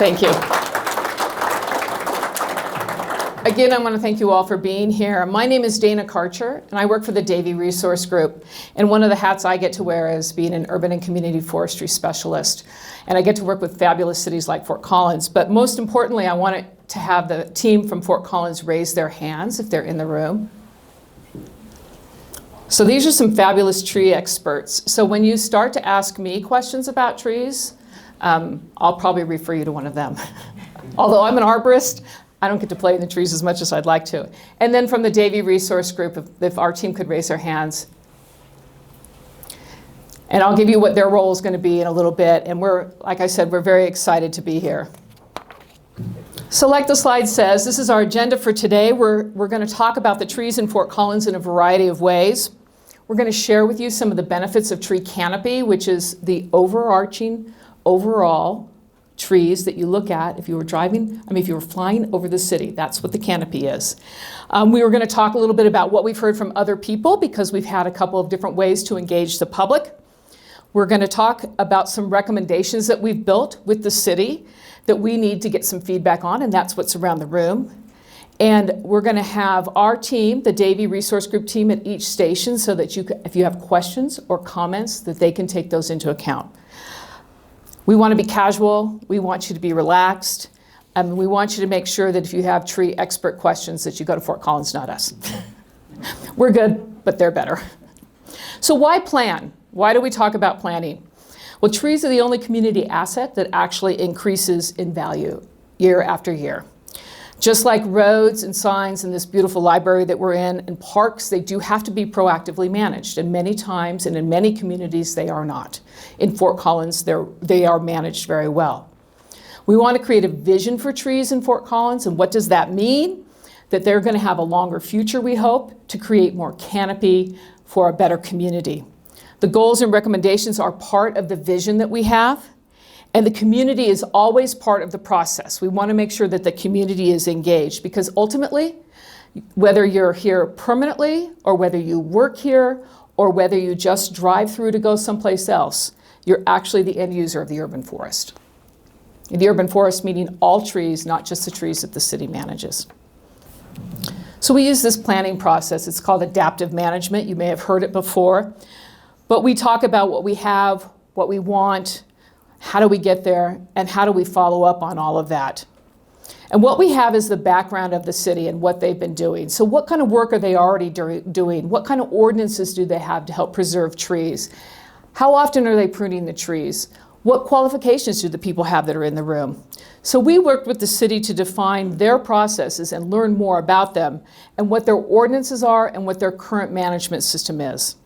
Thank you. Again, I want to thank you all for being here. My name is Dana Karcher, and I work for the Davie Resource Group. And one of the hats I get to wear is being an urban and community forestry specialist. And I get to work with fabulous cities like Fort Collins. But most importantly, I wanted to have the team from Fort Collins raise their hands if they're in the room. So these are some fabulous tree experts. So when you start to ask me questions about trees, I'll probably refer you to one of them. Although I'm an arborist, I don't get to play in the trees as much as I'd like to. And then from the Davie Resource Group, if our team could raise their hands. And I'll give you what their role is going to be in a little bit. And like I said, we're very excited to be here. So like the slide says, this is our agenda for today. We're going to talk about the trees in Fort Collins in a variety of ways. We're going to share with you some of the benefits of tree canopy, which is the overarching, overall trees that you look at if you were if you were flying over the city. That's what the canopy is. We were going to talk a little bit about what we've heard from other people because we've had a couple of different ways to engage the public. We're going to talk about some recommendations that we've built with the city that we need to get some feedback on, and that's what's around the room. And we're going to have our team, the Davie Resource Group team, at each station so that if you have questions or comments, that they can take those into account. We want to be casual. We want you to be relaxed. We want you to make sure that if you have tree expert questions that you go to Fort Collins, not us. We're good, but they're better. So why plan? Why do we talk about planning? Well, trees are the only community asset that actually increases in value year after year. Just like roads and signs in this beautiful library that we're in, and parks, they do have to be proactively managed. And many times, and in many communities, they are not. In Fort Collins, they are managed very well. We want to create a vision for trees in Fort Collins, and what does that mean? That they're going to have a longer future, we hope, to create more canopy for a better community. The goals and recommendations are part of the vision that we have. And the community is always part of the process. We want to make sure that the community is engaged because ultimately, whether you're here permanently or whether you work here or whether you just drive through to go someplace else, you're actually the end user of the urban forest. And the urban forest meaning all trees, not just the trees that the city manages. So we use this planning process. It's called adaptive management. You may have heard it before. But we talk about what we have, what we want, how do we get there, and how do we follow up on all of that? And what we have is the background of the city and what they've been doing. So what kind of work are they already doing? What kind of ordinances do they have to help preserve trees? How often are they pruning the trees? What qualifications do the people have that are in the room? So we worked with the city to define their processes and learn more about them and what their ordinances are and what their current management system is.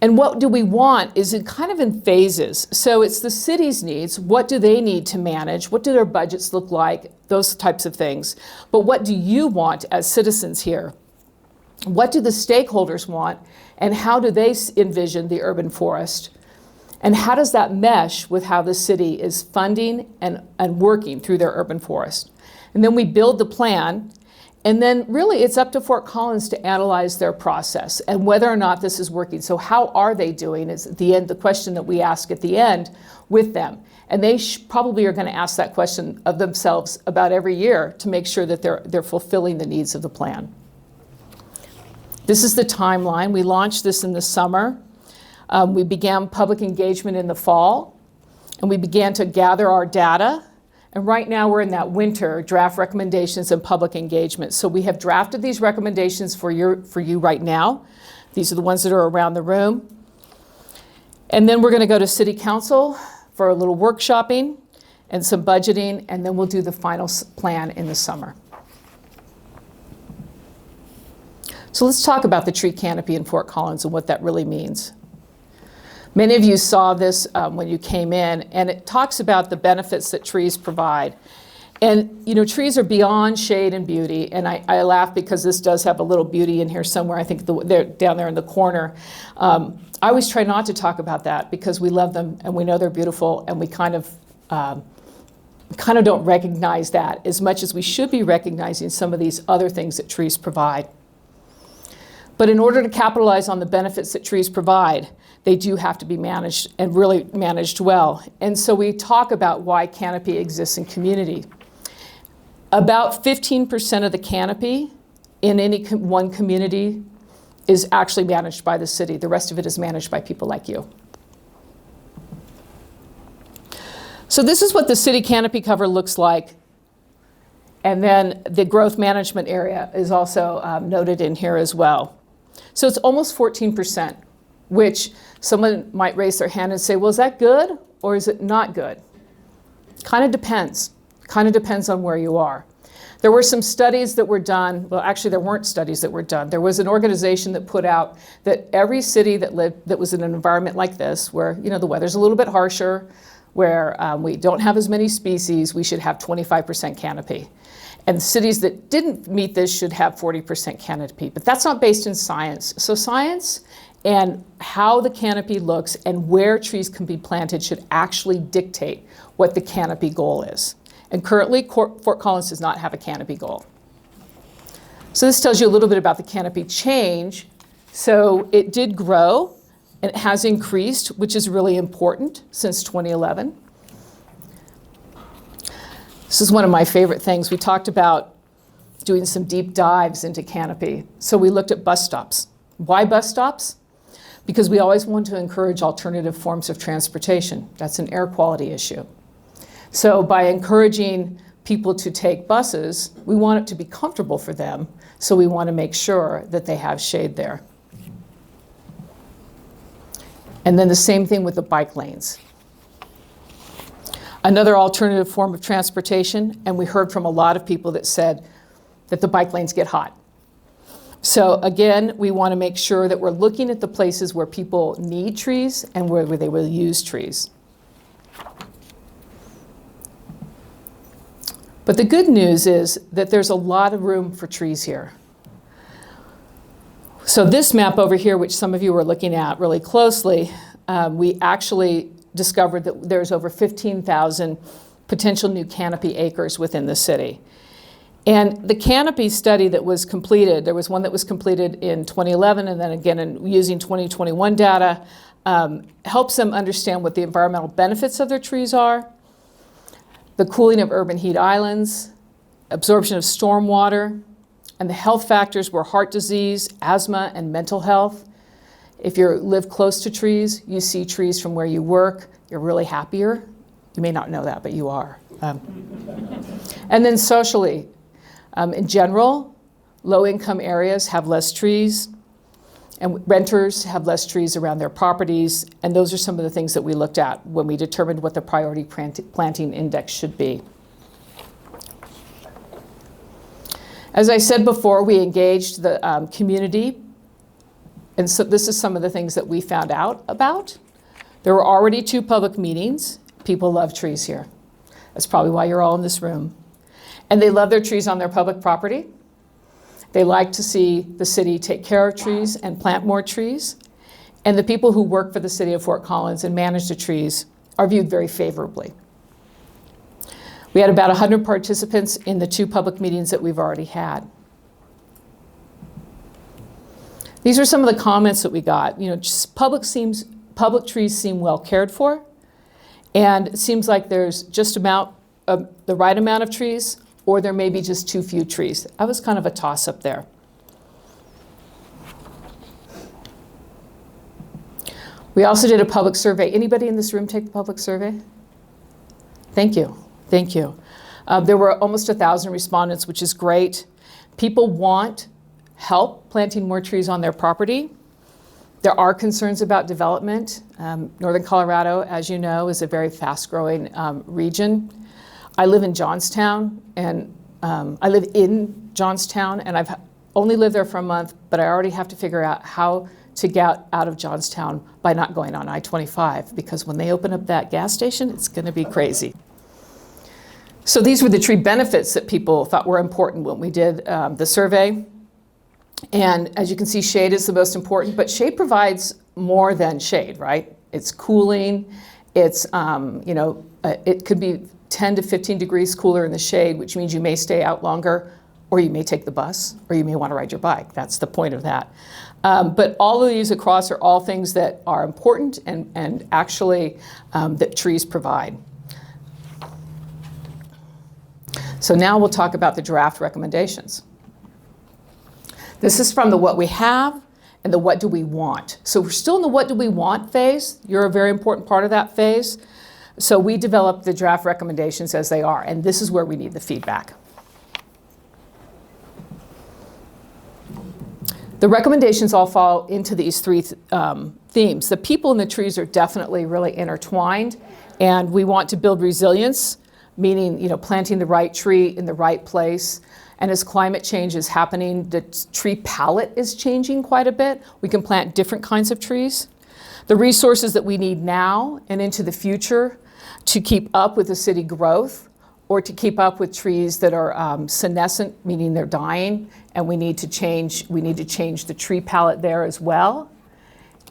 And what do we want is it kind of in phases. So it's the city's needs. What do they need to manage? What do their budgets look like? Those types of things. But what do you want as citizens here? What do the stakeholders want? And how do they envision the urban forest? And how does that mesh with how the city is funding and working through their urban forest? And then we build the plan. And then really it's up to Fort Collins to analyze their process and whether or not this is working. So how are they doing is at the end, the question that we ask at the end with them. And they probably are going to ask that question of themselves about every year to make sure that they're fulfilling the needs of the plan. This is the timeline. We launched this in the summer. We began public engagement in the fall, and we began to gather our data. And right now we're in that winter, draft recommendations and public engagement. So we have drafted these recommendations for you right now. These are the ones that are around the room. And then we're going to go to City Council for a little workshopping and some budgeting, and then we'll do the final plan in the summer. So let's talk about the tree canopy in Fort Collins and what that really means. Many of you saw this when you came in, and it talks about the benefits that trees provide. And you know, trees are beyond shade and beauty, and I laugh because this does have a little beauty in here somewhere. I think they're down there in the corner. I always try not to talk about that because we love them and we know they're beautiful, and we kind of don't recognize that as much as we should be recognizing some of these other things that trees provide. But in order to capitalize on the benefits that trees provide, they do have to be managed and really managed well. And so we talk about why canopy exists in community. About 15% of the canopy in any one community is actually managed by the city. The rest of it is managed by people like you. So this is what the city canopy cover looks like. And then the growth management area is also noted in here as well. So it's almost 14%, which someone might raise their hand and say, well, is that good or is it not good? Kind of depends. Kind of depends on where you are. There were some studies that were done. Well, actually, there weren't studies that were done. There was an organization that put out that every city that was in an environment like this, where the weather's a little bit harsher, where we don't have as many species, we should have 25% canopy. And cities that didn't meet this should have 40% canopy. But that's not based in science. So science and how the canopy looks and where trees can be planted should actually dictate what the canopy goal is. And currently, Fort Collins does not have a canopy goal. So this tells you a little bit about the canopy change. So it did grow, and it has increased, which is really important since 2011. This is one of my favorite things. We talked about doing some deep dives into canopy. So we looked at bus stops. Why bus stops? Because we always want to encourage alternative forms of transportation. That's an air quality issue. So by encouraging people to take buses, we want it to be comfortable for them, so we want to make sure that they have shade there. And then the same thing with the bike lanes. Another alternative form of transportation, and we heard from a lot of people that said that the bike lanes get hot. So again, we want to make sure that we're looking at the places where people need trees and where they will use trees. But the good news is that there's a lot of room for trees here. So this map over here, which some of you were looking at really closely, we actually discovered that there's over 15,000 potential new canopy acres within the city. And the canopy study that was completed, there was one that was completed in 2011 and then again using 2021 data, helps them understand what the environmental benefits of their trees are, the cooling of urban heat islands, absorption of stormwater, and the health factors were heart disease, asthma, and mental health. If you live close to trees, you see trees from where you work, you're really happier. You may not know that, but you are. And then socially, in general, low-income areas have less trees, and renters have less trees around their properties, and those are some of the things that we looked at when we determined what the priority planting index should be. As I said before, we engaged the community, and so this is some of the things that we found out about. There were already 2 public meetings. People love trees here. That's probably why you're all in this room. And they love their trees on their public property. They like to see the city take care of trees and plant more trees. And the people who work for the city of Fort Collins and manage the trees are viewed very favorably. We had about 100 participants in the 2 public meetings that we've already had. These are some of the comments that we got. Just public trees seem well cared for, and it seems like there's just the right amount of trees, or there may be just too few trees. That was kind of a toss-up there. We also did a public survey. Anybody in this room take the public survey? Thank you. Thank you. There were almost 1,000 respondents, which is great. People want help planting more trees on their property. There are concerns about development. Northern Colorado, as you know, is a very fast-growing region. I live in Johnstown, and I've only lived there for a month, but I already have to figure out how to get out of Johnstown by not going on I-25, because when they open up that gas station, it's going to be crazy. So these were the tree benefits that people thought were important when we did the survey. And as you can see, shade is the most important, but shade provides more than shade, right? It's cooling. It's, it could be 10 to 15 degrees cooler in the shade, which means you may stay out longer or you may take the bus, or you may want to ride your bike. That's the point of that. But all of these across are all things that are important and actually that trees provide. So now we'll talk about the draft recommendations. This is from the what we have and the what do we want. So we're still in the what do we want phase. You're a very important part of that phase. So we developed the draft recommendations as they are, and this is where we need the feedback. The recommendations all fall into these three themes. The people and the trees are definitely really intertwined, and we want to build resilience, meaning planting the right tree in the right place. And as climate change is happening, the tree palette is changing quite a bit. We can plant different kinds of trees. The resources that we need now and into the future to keep up with the city growth, or to keep up with trees that are senescent, meaning they're dying, and we need to change the tree palette there as well.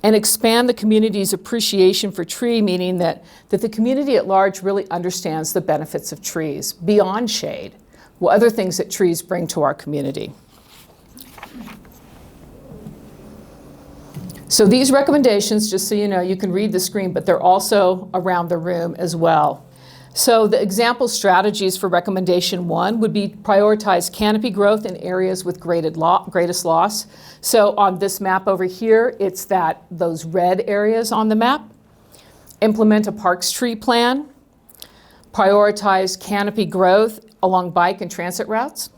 And expand the community's appreciation for tree, meaning that the community at large really understands the benefits of trees beyond shade, other things that trees bring to our community. So these recommendations, just so you know, you can read the screen, but they're also around the room as well. So the example strategies for recommendation 1 would be prioritize canopy growth in areas with greatest loss. So on this map over here, it's those red areas on the map. Implement a parks tree plan. Prioritize canopy growth along bike and transit routes.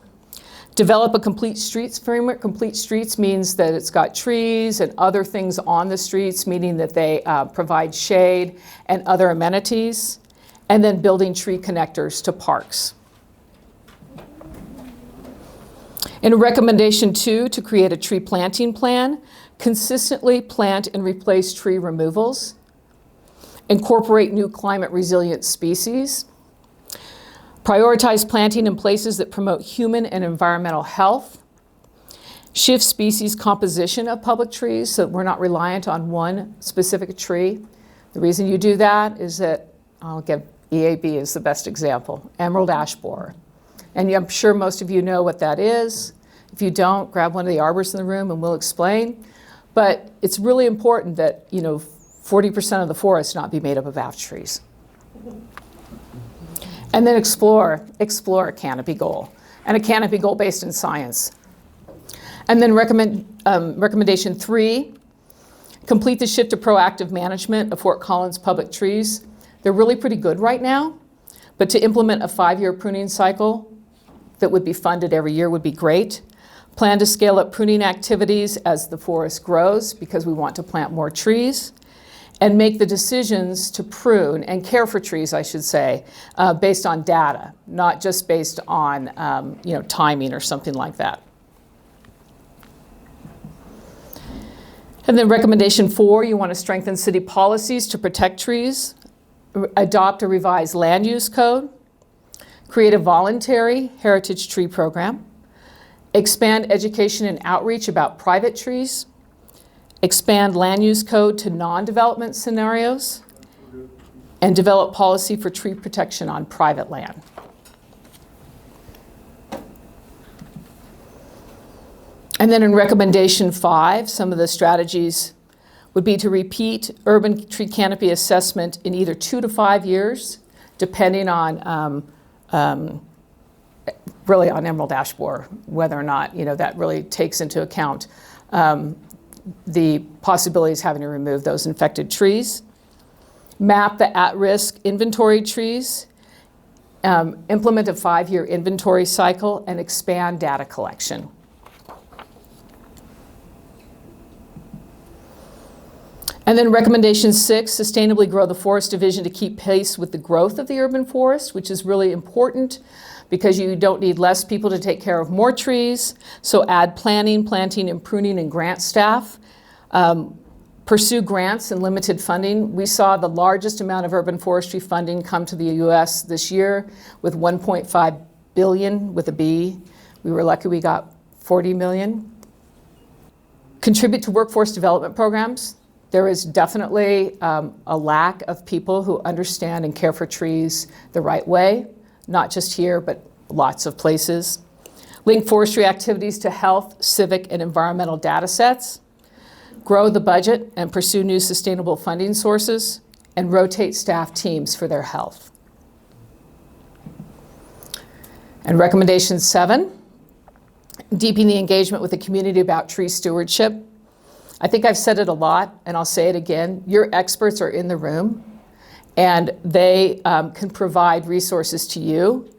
Develop a complete streets framework. Complete streets means that it's got trees and other things on the streets, meaning that they provide shade and other amenities. And then building tree connectors to parks. In recommendation 2, to create a tree planting plan, consistently plant and replace tree removals, incorporate new climate resilient species, prioritize planting in places that promote human and environmental health, shift species composition of public trees so that we're not reliant on one specific tree. The reason you do that is that, I'll give EAB is the best example, emerald ash borer. And I'm sure most of you know what that is. If you don't, grab one of the arborists in the room and we'll explain. But it's really important that 40% of the forest not be made up of ash trees. And then explore a canopy goal, and a canopy goal based in science. And then recommendation 3, complete the shift to proactive management of Fort Collins public trees. They're really pretty good right now, but to implement a 5-year pruning cycle that would be funded every year would be great. Plan to scale up pruning activities as the forest grows because we want to plant more trees. And make the decisions to prune and care for trees, I should say, based on data, not just based on timing or something like that. And then recommendation 4, you want to strengthen city policies to protect trees, adopt a revised land use code, create a voluntary heritage tree program, expand education and outreach about private trees, expand land use code to non-development scenarios, and develop policy for tree protection on private land. And then in recommendation 5, some of the strategies would be to repeat urban tree canopy assessment in either 2 to 5 years, depending on really on emerald ash borer, whether or not that really takes into account the possibilities of having to remove those infected trees. Map the at-risk inventory trees, implement a 5-year inventory cycle, and expand data collection. And then recommendation 6, sustainably grow the forest division to keep pace with the growth of the urban forest, which is really important because you don't need less people to take care of more trees. So add planning, planting, and pruning and grant staff. Pursue grants and limited funding. We saw the largest amount of urban forestry funding come to the U.S. this year with $1.5 billion with a B. We were lucky we got $40 million. Contribute to workforce development programs. There is definitely a lack of people who understand and care for trees the right way, not just here, but lots of places. Link forestry activities to health, civic, and environmental data sets. Grow the budget and pursue new sustainable funding sources. And rotate staff teams for their health. And recommendation 7, deepen the engagement with the community about tree stewardship. I think I've said it a lot, and I'll say it again. Your experts are in the room, and they can provide resources to you.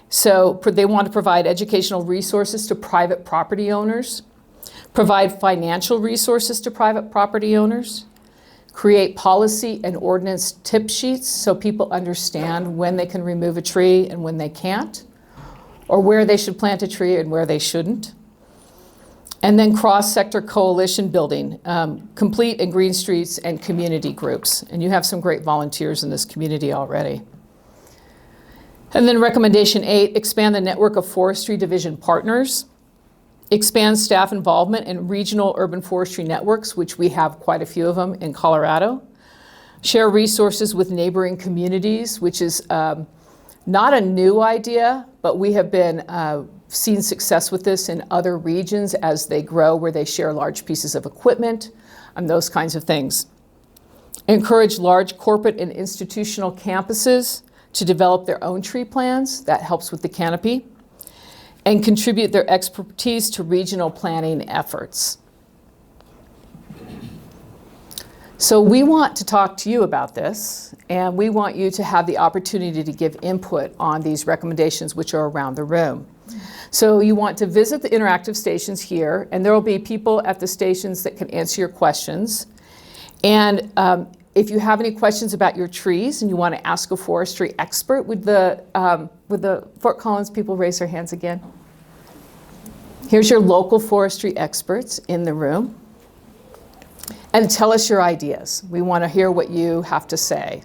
So they want to provide educational resources to private property owners, provide financial resources to private property owners, create policy and ordinance tip sheets so people understand when they can remove a tree and when they can't, or where they should plant a tree and where they shouldn't. And then cross-sector coalition building, complete and green streets and community groups. And you have some great volunteers in this community already. And then recommendation 8, expand the network of forestry division partners. Expand staff involvement in regional urban forestry networks, which we have quite a few of them in Colorado. Share resources with neighboring communities, which is not a new idea, but we have been seen success with this in other regions as they grow, where they share large pieces of equipment and those kinds of things. Encourage large corporate and institutional campuses to develop their own tree plans. That helps with the canopy. And contribute their expertise to regional planning efforts. So we want to talk to you about this, and we want you to have the opportunity to give input on these recommendations which are around the room. So you want to visit the interactive stations here, and there will be people at the stations that can answer your questions. And if you have any questions about your trees and you want to ask a forestry expert, would the Fort Collins people raise their hands again? Here's your local forestry experts in the room. And tell us your ideas. We want to hear what you have to say.